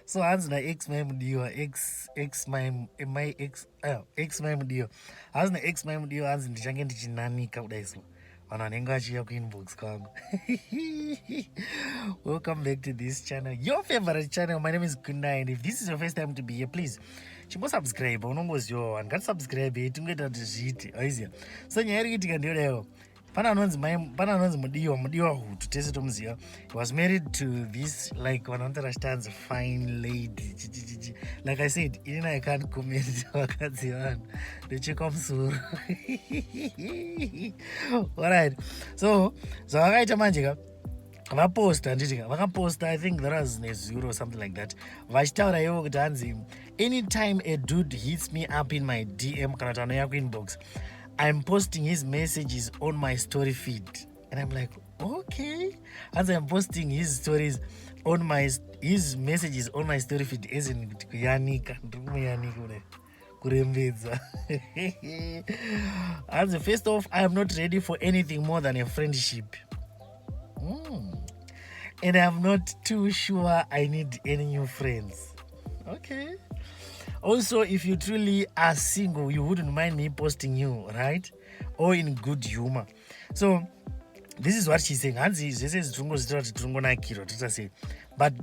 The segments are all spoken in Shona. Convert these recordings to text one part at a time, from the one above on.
So hanzi naex mai mudiwa ex my ex mai mudiwa hanzi naex mai mudiwa hanzi ndichange ndichinanika kudai so vanhu vanenge vachiuya kuinbox kwangu. Welcome back to this channel, your favorite channel. My name is Kunai, and if this is your first time to be here, please chimbosubscribe. Unongoziva vanhu ngatisubscribe tingoita kuti zviite aiziya. So nyaya iri kuitika ndeyodaiwo, pana anonzi mudiwa hutu tese tomuziva. He was married to this like vanhu vanoti rashtanzi fine lady. Like I said, inini I can't comment vakadzi vanhu ndocheka musoro. Alright, so zvavakaita manje ka vaposta handitika vakaposta, I think that was nezuro or something like that, vachitaura ivo kuti hanzi anytime a dude hits me up in my DM kana kuti anoya kuinbox, I'm posting his messages on my story feed. And I'm like, okay. As I'm posting his stories on his messages on my story feed, as in kuyanika kurembedza. As first off, I am not ready for anything more than a friendship. And I'm not too sure I need any new friends. Okay. Also, if you truly are single, you wouldn't mind me posting you, right? Or in good humor. So this is what she's saying. But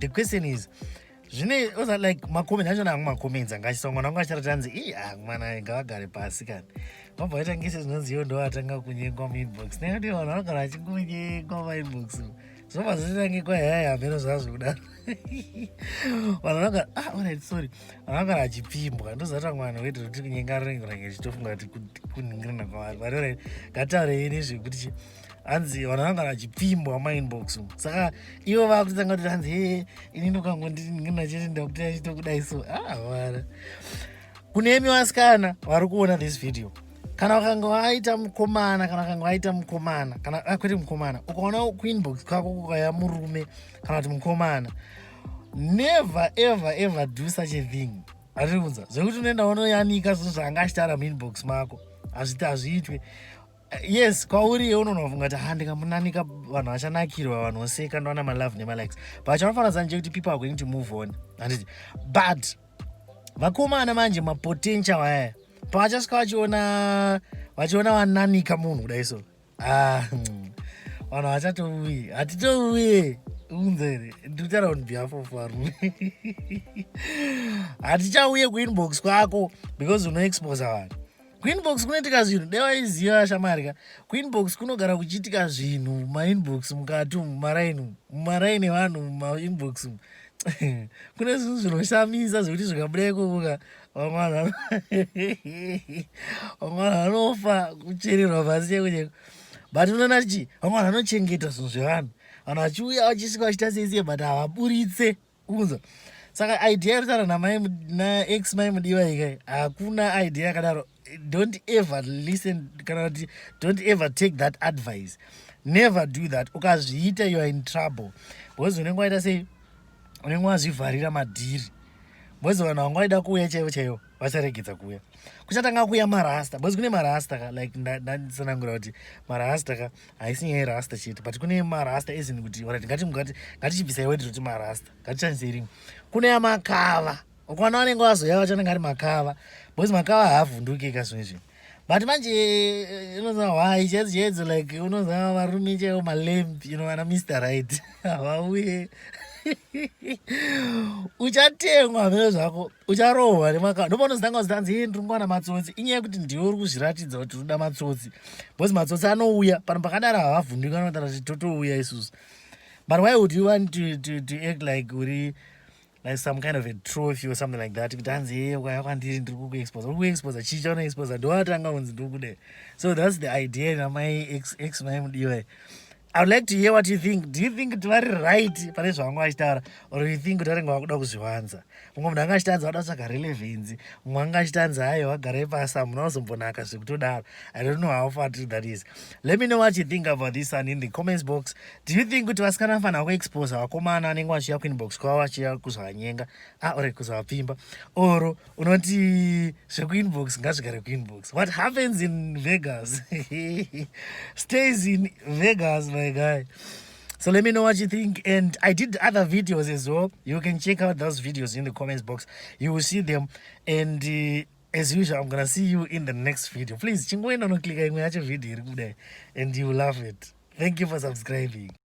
the question is, like makomenti achona hangu makomenti angasonga angachirata hanzi mwana ngavagare pasi kana mabva vaita ngese zvinonziwo ndo atanga kunyengwa muinbox nekuti vanhu vanogara vachingonyengwa muinbox zvobva zvitange kwayaya hameno zvazvo kudaro. Vanhu vanogara alright, sorry, vanhu vanogara vachipimbwa ndozata mwana weti kuti kunyenga ringe chitofunga kuti kuningirana kwavari but alright, ngataurei nezvekuti hanzi vanhu vanogara vachipimbwa muinbox. Saka ivo vakutanga kuti hanzi ini ndokangondiningirana chete ndakuti chitokudai so vara kunemi vasikana vari kuona this video, kana wakanga waita mukomana kana kwete mukomana ukaona kuinbox kwako kukaya murume kana kuti mukomana, never ever do such a thing. Hatiri kunza zvekuti unoenda unoyanika zvinhu zvaanga achitaura muinbox mako, hazviitwe. Yes, kwauri unonofunga kuti ndikamunanika vanhu vachanakirwa, vanhu voseka ndowana malove nemalikes, but chanofanira zanje kuti people are going to move on, handiti. But vakomana manje mapotential aya pavachasvika vachiona vananika munhu kudai so vanhu vachatouyi, hatitouye unzere ndikutaura on behalf of varume. Hatichauye kuinbox kwako because unoexposa vanhu. Kuinbox kunoitika zvinhu devaiziva shamarika, kuinbox kunogara kuchiitika zvinhu mumainbox mukati mumaraini evanhu mumainbox kune zvinhu zvinoshamisa zvekuti zvikabudai kuvuka vamwe vanofa kuchererwa pasi cheko. But unoona chi vamwe vanhu vanochengeta zvinhu zvevanhu, vanhu vachiuya vachisvika vachita seisiye but havaburitse kunza. Saka idea yekutaura naex mai mudiwa ikai hakuna idea yakadaro. Don't ever listen kana kuti don't ever take that advice. Never do that. Ukazviita you are in trouble, because unenge waita sei, unenge wazvivharira madhiri, because vanhu vanga vaida kuuya chaivo vacharegedza kuuya. Kuchatanga kuuya marasta, because kune marasta like ndanditsanangura kuti marasta ka haisi nyaya yerasta chete, but kune marasta ezini kuti ngatichibvisai wedi kuti marasta ngatichandisei rimwe. Kune yamakava ukwana vanenge vazoya vachananga ari makava, because makava haavhunduki ikazvinezvi. But manje unoziva why chedzo like unoziva varume chaivo malamp vana Mr. Right havauye. Uchatengwa mhino zvako, ucharohwa nemakava. Ndopaunozotanga kuzitanzi ndiri kuwana matsotsi. Inyaya yekuti ndiwe uri kuzviratidza kuti unoda matsotsi, because matsotsi anouya pano pakadaro havavhunduki, vanotaura kuti totouya isusu. But why would you want to act like uri like some kind of a trophy or something like that? Kuti hanzi ukaya kwandiri ndiri kukuexposa. Uri kuexposa chii chaunoexposa? Ndowatanga kunzi ndiri kude. So that's the idea namai ex mai mudiwa. I would like to hear what you think. Do you think kuti vari right pane zvavanga vachitaura, or you think kuti varenga vakuda kuzviwanza? Mumwe munhu anga achitadza vada kutsvaga relevance, mumwe anga achitadza hayo vagarai pasi munhu anozombonaka zvekutodaro. I don't know how far true that is. Let me know what you think about this one in the comments box. Do you think kuti vasikana vanofanira kuexposa vakomana vanenge vachiuya kuinbox kwavo vachiuya kuzovanyenga or kuzovapimba, or unoti zvekuinbox ngazvigare kuinbox? What happens in Vegas stays in Vegas, my guy. So let me know what you think. And I did other videos as well. You can check out those videos in the comments box. You will see them. And as usual, I'm gonna see you in the next video. Please, chingwena no click video and you will love it. Thank you for subscribing.